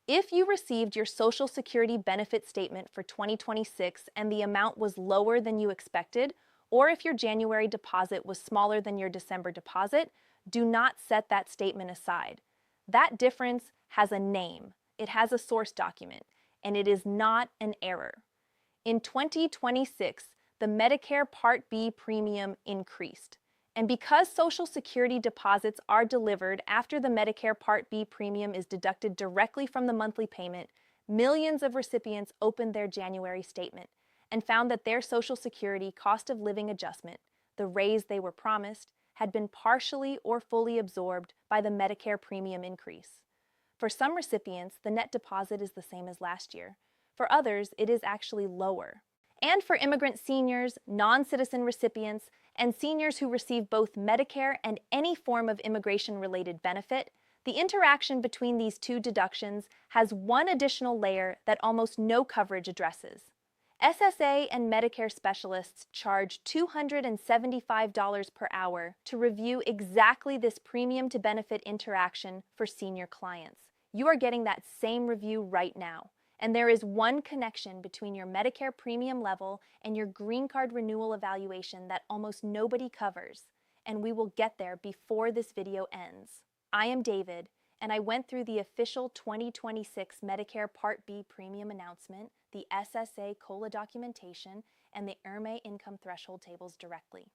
If you received your Social Security benefit statement for 2026 and the amount was lower than you expected, or if your January deposit was smaller than your December deposit, do not set that statement aside. That difference has a name, it has a source document, and it is not an error. In 2026, the Medicare Part B premium increased. And because Social Security deposits are delivered after the Medicare Part B premium is deducted directly from the monthly payment, millions of recipients opened their January statement and found that their Social Security cost of living adjustment, the raise they were promised, had been partially or fully absorbed by the Medicare premium increase. For some recipients, the net deposit is the same as last year. For others, it is actually lower. And for immigrant seniors, non-citizen recipients, and seniors who receive both Medicare and any form of immigration-related benefit, the interaction between these two deductions has one additional layer that almost no coverage addresses. SSA and Medicare specialists charge $275 per hour to review exactly this premium to benefit interaction for senior clients. You are getting that same review right now. And there is one connection between your Medicare premium level and your green card renewal evaluation that almost nobody covers, and we will get there before this video ends. I am David, and I went through the official 2026 Medicare Part B premium announcement, the SSA COLA documentation, and the IRMAE income threshold tables directly.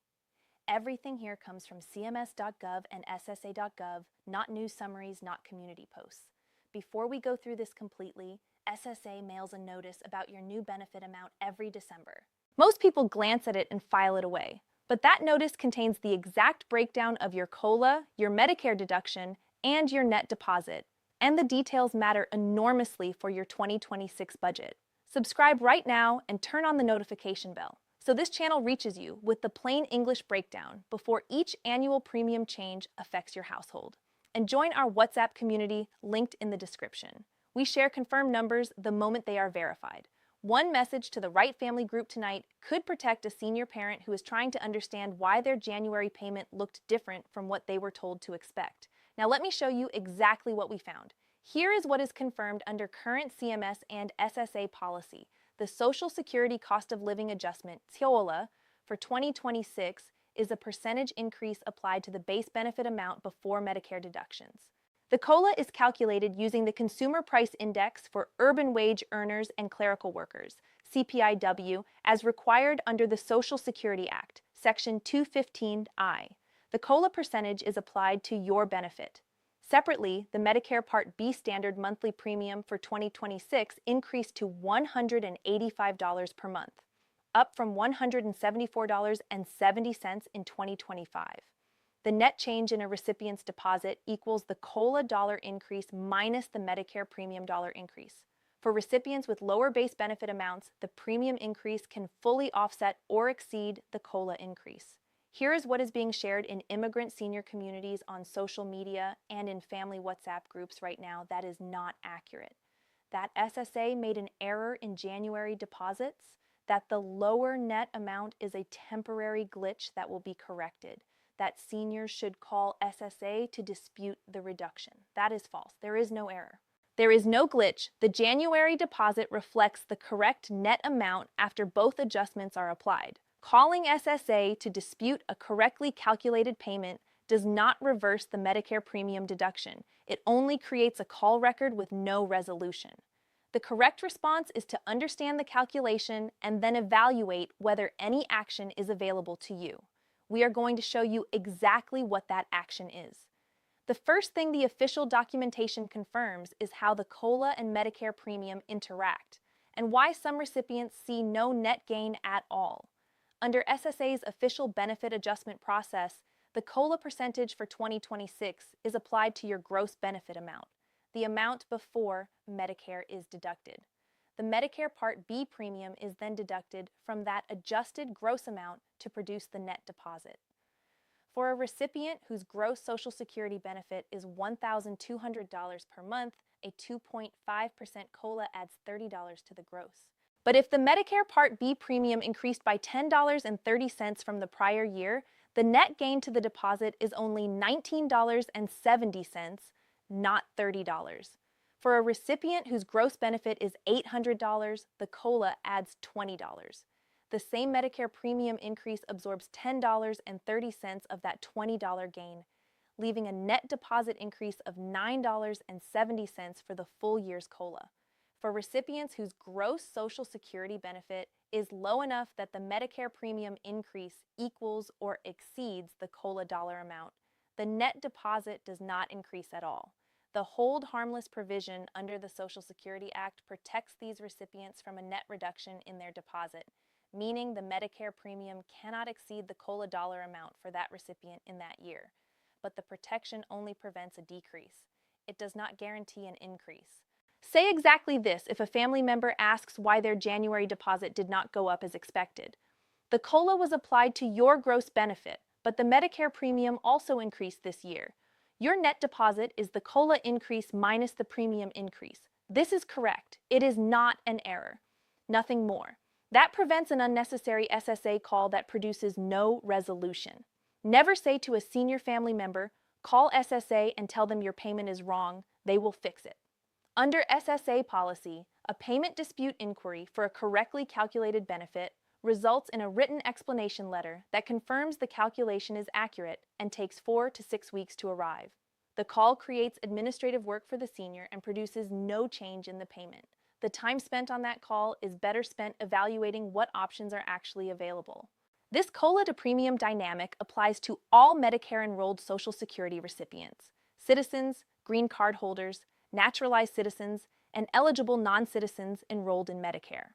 Everything here comes from CMS.gov and SSA.gov, not news summaries, not community posts. Before we go through this completely, SSA mails a notice about your new benefit amount every December. Most people glance at it and file it away, but that notice contains the exact breakdown of your COLA, your Medicare deduction, and your net deposit, and the details matter enormously for your 2026 budget. Subscribe right now and turn on the notification bell, so this channel reaches you with the plain English breakdown before each annual premium change affects your household. And join our WhatsApp community linked in the description. We share confirmed numbers the moment they are verified. One message to the right family group tonight could protect a senior parent who is trying to understand why their January payment looked different from what they were told to expect. Now let me show you exactly what we found. Here is what is confirmed under current CMS and SSA policy. The Social Security Cost of Living Adjustment, COLA, for 2026 is a percentage increase applied to the base benefit amount before Medicare deductions. The COLA is calculated using the Consumer Price Index for urban wage earners and clerical workers, CPIW, as required under the Social Security Act, Section 215I. The COLA percentage is applied to your benefit. Separately, the Medicare Part B standard monthly premium for 2026 increased to $185 per month, up from $174.70 in 2025. The net change in a recipient's deposit equals the COLA dollar increase minus the Medicare premium dollar increase. For recipients with lower base benefit amounts, the premium increase can fully offset or exceed the COLA increase. Here is what is being shared in immigrant senior communities on social media and in family WhatsApp groups right now that is not accurate. That SSA made an error in January deposits, that the lower net amount is a temporary glitch that will be corrected, that seniors should call SSA to dispute the reduction. That is false. There is no error. There is no glitch. The January deposit reflects the correct net amount after both adjustments are applied. Calling SSA to dispute a correctly calculated payment does not reverse the Medicare premium deduction. It only creates a call record with no resolution. The correct response is to understand the calculation and then evaluate whether any action is available to you. We are going to show you exactly what that action is. The first thing the official documentation confirms is how the COLA and Medicare premium interact, and why some recipients see no net gain at all. Under SSA's official benefit adjustment process, the COLA percentage for 2026 is applied to your gross benefit amount, the amount before Medicare is deducted. The Medicare Part B premium is then deducted from that adjusted gross amount to produce the net deposit. For a recipient whose gross Social Security benefit is $1,200 per month, a 2.5% COLA adds $30 to the gross. But if the Medicare Part B premium increased by $10.30 from the prior year, the net gain to the deposit is only $19.70, not $30. For a recipient whose gross benefit is $800, the COLA adds $20. The same Medicare premium increase absorbs $10.30 of that $20 gain, leaving a net deposit increase of $9.70 for the full year's COLA. For recipients whose gross Social Security benefit is low enough that the Medicare premium increase equals or exceeds the COLA dollar amount, the net deposit does not increase at all. The hold harmless provision under the Social Security Act protects these recipients from a net reduction in their deposit, meaning the Medicare premium cannot exceed the COLA dollar amount for that recipient in that year. But the protection only prevents a decrease. It does not guarantee an increase. Say exactly this if a family member asks why their January deposit did not go up as expected. The COLA was applied to your gross benefit, but the Medicare premium also increased this year. Your net deposit is the COLA increase minus the premium increase. This is correct. It is not an error. Nothing more. That prevents an unnecessary SSA call that produces no resolution. Never say to a senior family member, call SSA and tell them your payment is wrong. They will fix it. Under SSA policy, a payment dispute inquiry for a correctly calculated benefit results in a written explanation letter that confirms the calculation is accurate and takes 4 to 6 weeks to arrive. The call creates administrative work for the senior and produces no change in the payment. The time spent on that call is better spent evaluating what options are actually available. This COLA to premium dynamic applies to all Medicare-enrolled Social Security recipients, citizens, green card holders, naturalized citizens, and eligible non-citizens enrolled in Medicare.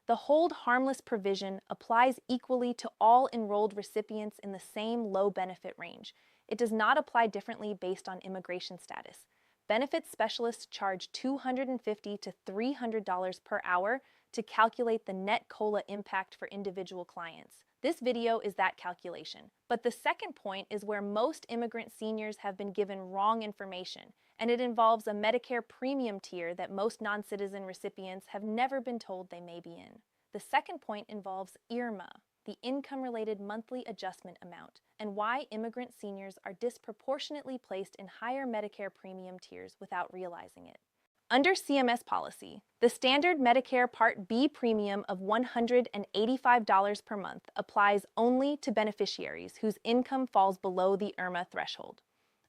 The hold harmless provision applies equally to all enrolled recipients in the same low benefit range. It does not apply differently based on immigration status. Benefits specialists charge $250 to $300 per hour to calculate the net COLA impact for individual clients. This video is that calculation. But the second point is where most immigrant seniors have been given wrong information, and it involves a Medicare premium tier that most non-citizen recipients have never been told they may be in. The second point involves IRMA, the income-related monthly adjustment amount, and why immigrant seniors are disproportionately placed in higher Medicare premium tiers without realizing it. Under CMS policy, the standard Medicare Part B premium of $185 per month applies only to beneficiaries whose income falls below the IRMA threshold.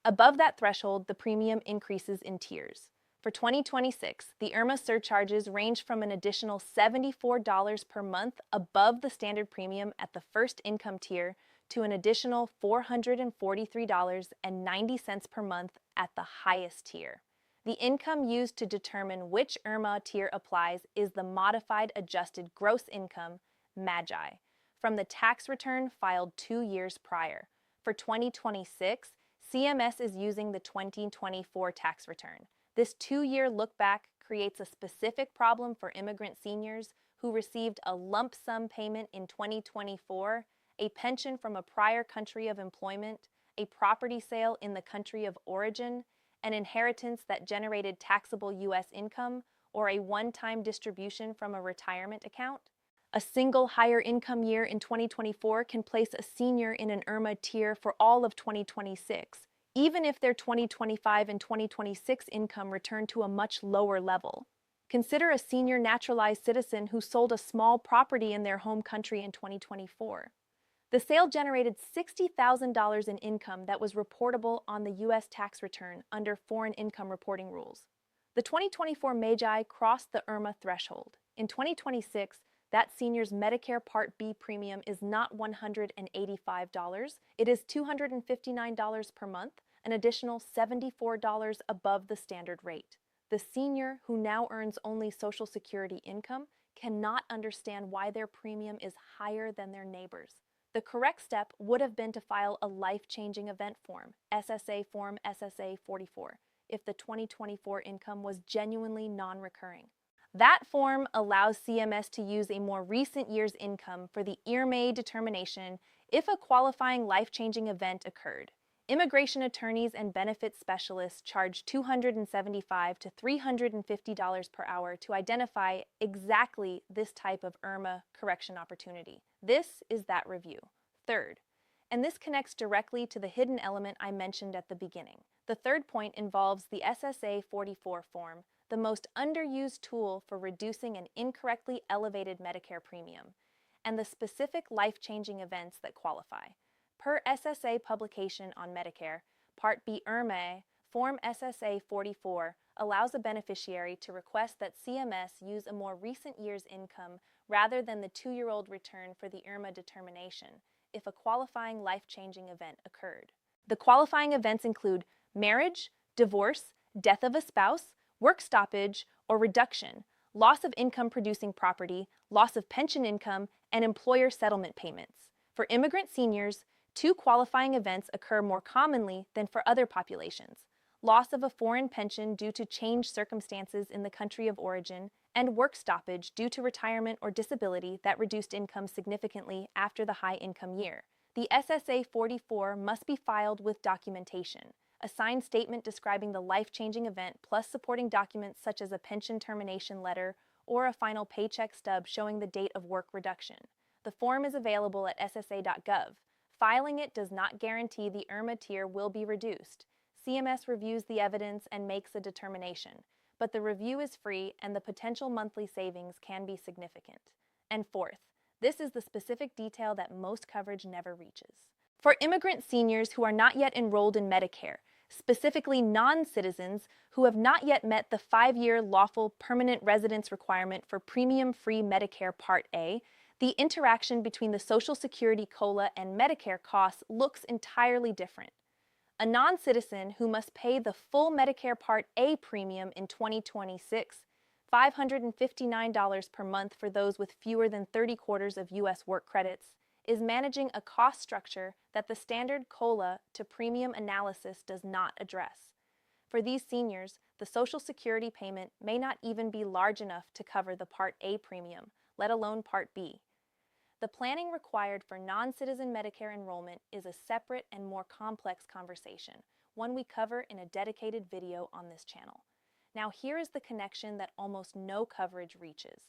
Above that threshold, the premium increases in tiers. For 2026, the IRMA surcharges range from an additional $74 per month above the standard premium at the first income tier to an additional $443.90 per month at the highest tier. The income used to determine which IRMA tier applies is the Modified Adjusted Gross Income, MAGI, from the tax return filed 2 years prior. For 2026, CMS is using the 2024 tax return. This 2-year look-back creates a specific problem for immigrant seniors who received a lump sum payment in 2024, a pension from a prior country of employment, a property sale in the country of origin, an inheritance that generated taxable U.S. income, or a one-time distribution from a retirement account. A single higher income year in 2024 can place a senior in an IRMA tier for all of 2026, even if their 2025 and 2026 income return to a much lower level. Consider a senior naturalized citizen who sold a small property in their home country in 2024. The sale generated $60,000 in income that was reportable on the U.S. tax return under foreign income reporting rules. The 2024 MAGI crossed the IRMA threshold. In 2026, that senior's Medicare Part B premium is not $185, it is $259 per month, an additional $74 above the standard rate. The senior, who now earns only Social Security income, cannot understand why their premium is higher than their neighbors. The correct step would have been to file a life-changing event form, SSA Form SSA 44, if the 2024 income was genuinely non-recurring. That form allows CMS to use a more recent year's income for the IRMA determination if a qualifying life-changing event occurred. Immigration attorneys and benefits specialists charge $275 to $350 per hour to identify exactly this type of IRMA correction opportunity. This is that review. Third, and this connects directly to the hidden element I mentioned at the beginning. The third point involves the SSA 44 form, the most underused tool for reducing an incorrectly elevated Medicare premium, and the specific life-changing events that qualify. Per SSA publication on Medicare, Part B IRMA, Form SSA 44 allows a beneficiary to request that CMS use a more recent year's income rather than the 2-year-old return for the IRMA determination if a qualifying life-changing event occurred. The qualifying events include marriage, divorce, death of a spouse, work stoppage or reduction, loss of income-producing property, loss of pension income, and employer settlement payments. For immigrant seniors, 2 qualifying events occur more commonly than for other populations: loss of a foreign pension due to changed circumstances in the country of origin, and work stoppage due to retirement or disability that reduced income significantly after the high-income year. The SSA 44 must be filed with documentation: a signed statement describing the life-changing event plus supporting documents such as a pension termination letter or a final paycheck stub showing the date of work reduction. The form is available at ssa.gov. Filing it does not guarantee the IRMA tier will be reduced. CMS reviews the evidence and makes a determination, but the review is free and the potential monthly savings can be significant. And fourth, this is the specific detail that most coverage never reaches. For immigrant seniors who are not yet enrolled in Medicare, specifically non-citizens who have not yet met the 5-year lawful permanent residence requirement for premium-free Medicare Part A, the interaction between the Social Security COLA and Medicare costs looks entirely different. A non-citizen who must pay the full Medicare Part A premium in 2026, $559 per month for those with fewer than 30 quarters of U.S. work credits, is managing a cost structure that the standard COLA to premium analysis does not address. For these seniors, the Social Security payment may not even be large enough to cover the Part A premium, let alone Part B. The planning required for non-citizen Medicare enrollment is a separate and more complex conversation, one we cover in a dedicated video on this channel. Now here is the connection that almost no coverage reaches,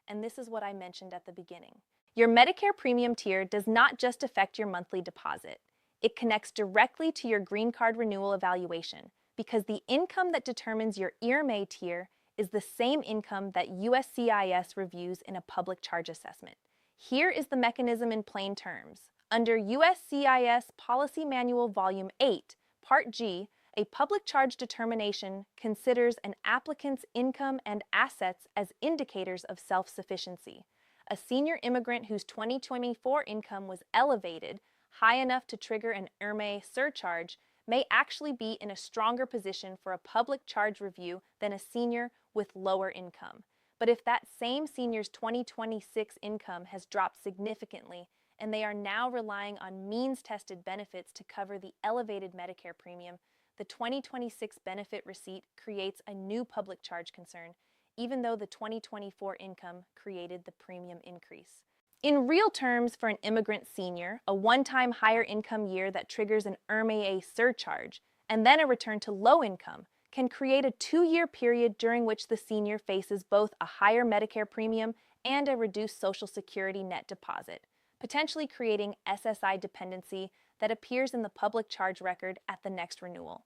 and this is what I mentioned at the beginning. Your Medicare premium tier does not just affect your monthly deposit. It connects directly to your green card renewal evaluation, because the income that determines your IRMA tier is the same income that USCIS reviews in a public charge assessment. Here is the mechanism in plain terms. Under USCIS Policy Manual Volume 8, Part G, a public charge determination considers an applicant's income and assets as indicators of self-sufficiency. A senior immigrant whose 2024 income was elevated, high enough to trigger an IRMA surcharge, may actually be in a stronger position for a public charge review than a senior with lower income. But if that same senior's 2026 income has dropped significantly and they are now relying on means-tested benefits to cover the elevated Medicare premium, the 2026 benefit receipt creates a new public charge concern, even though the 2024 income created the premium increase. In real terms, for an immigrant senior, a one-time higher income year that triggers an IRMA surcharge and then a return to low income can create a 2-year period during which the senior faces both a higher Medicare premium and a reduced Social Security net deposit, potentially creating SSI dependency that appears in the public charge record at the next renewal.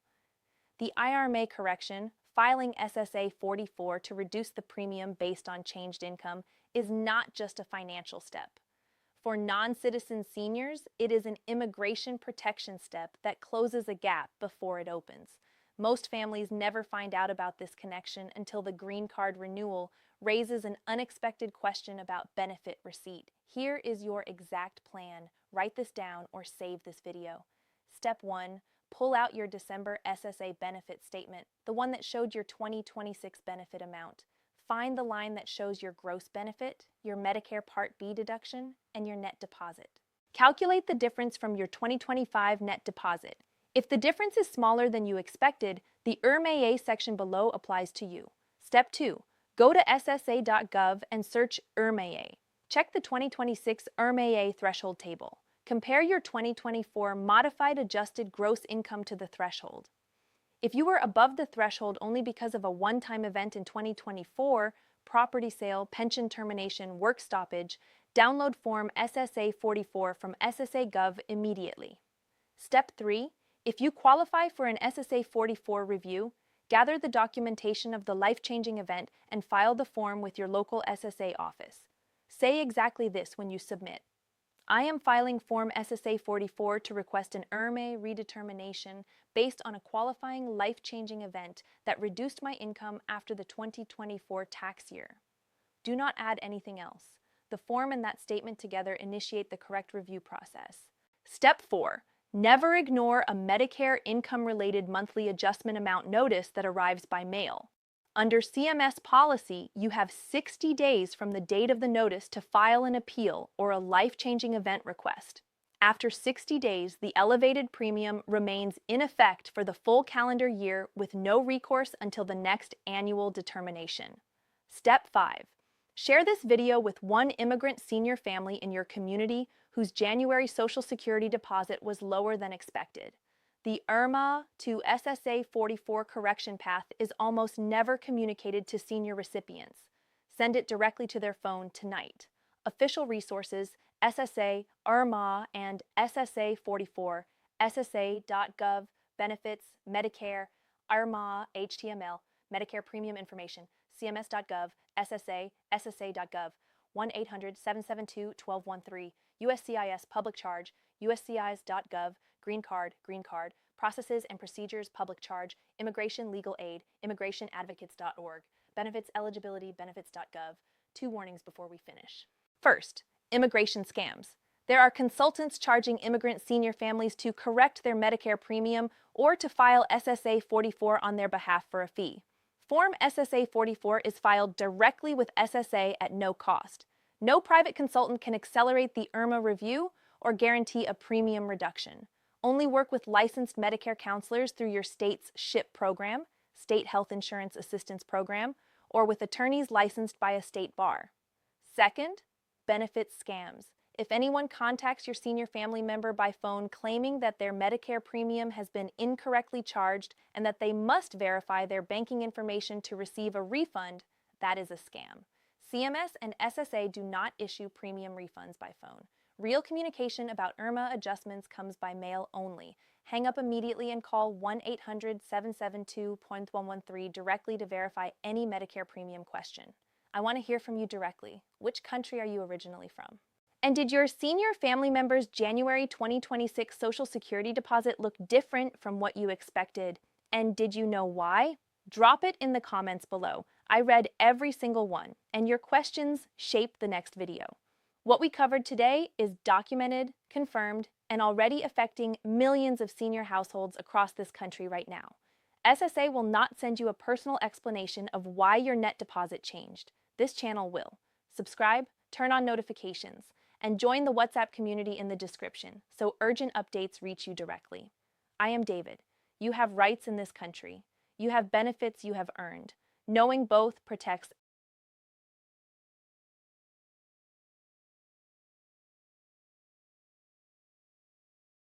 The IRMA correction, filing SSA 44 to reduce the premium based on changed income, is not just a financial step. For non-citizen seniors, it is an immigration protection step that closes a gap before it opens. Most families never find out about this connection until the green card renewal raises an unexpected question about benefit receipt. Here is your exact plan. Write this down or save this video. Step 1. Pull out your December SSA benefit statement, the one that showed your 2026 benefit amount. Find the line that shows your gross benefit, your Medicare Part B deduction, and your net deposit. Calculate the difference from your 2025 net deposit. If the difference is smaller than you expected, the IRMA section below applies to you. Step 2. Go to ssa.gov and search IRMA. Check the 2026 IRMA threshold table. Compare your 2024 modified adjusted gross income to the threshold. If you were above the threshold only because of a one-time event in 2024, property sale, pension termination, work stoppage, download Form SSA 44 from SSA.gov immediately. Step 3. If you qualify for an SSA 44 review, Gather the documentation of the life-changing event and file the form with your local SSA office. Say exactly this when you submit. I am filing Form SSA 44 to request an IRMA redetermination based on a qualifying life-changing event that reduced my income after the 2024 tax year. Do not add anything else. The form and that statement together initiate the correct review process. Step 4. Never ignore a Medicare income-related monthly adjustment amount notice that arrives by mail. Under CMS policy, you have 60 days from the date of the notice to file an appeal or a life-changing event request. After 60 days, the elevated premium remains in effect for the full calendar year with no recourse until the next annual determination. Step 5. Share this video with one immigrant senior family in your community whose January Social Security deposit was lower than expected. The IRMA to SSA 44 correction path is almost never communicated to senior recipients. Send it directly to their phone tonight. Official resources, SSA, IRMA, and SSA 44, ssa.gov, benefits, Medicare, IRMA, HTML, Medicare premium information, cms.gov, SSA, ssa.gov, 1-800-772-1213, USCIS public charge, uscis.gov, green card, processes and procedures, public charge, immigration legal aid, immigrationadvocates.org, benefits eligibility, benefits.gov. 2 warnings before we finish. First, immigration scams. There are consultants charging immigrant senior families to correct their Medicare premium or to file SSA 44 on their behalf for a fee. Form SSA 44 is filed directly with SSA at no cost. No private consultant can accelerate the IRMA review or guarantee a premium reduction. Only work with licensed Medicare counselors through your state's SHIP program, State Health Insurance Assistance Program, or with attorneys licensed by a state bar. Second, benefits scams. If anyone contacts your senior family member by phone claiming that their Medicare premium has been incorrectly charged and that they must verify their banking information to receive a refund, that is a scam. CMS and SSA do not issue premium refunds by phone. Real communication about IRMA adjustments comes by mail only. Hang up immediately and call 1-800-772-1113 directly to verify any Medicare premium question. I want to hear from you directly. Which country are you originally from? And did your senior family member's January 2026 Social Security deposit look different from what you expected? And did you know why? Drop it in the comments below. I read every single one, and your questions shape the next video. What we covered today is documented, confirmed, and already affecting millions of senior households across this country right now. SSA will not send you a personal explanation of why your net deposit changed. This channel will. Subscribe, turn on notifications, and join the WhatsApp community in the description so urgent updates reach you directly. I am David. You have rights in this country. You have benefits you have earned. Knowing both protects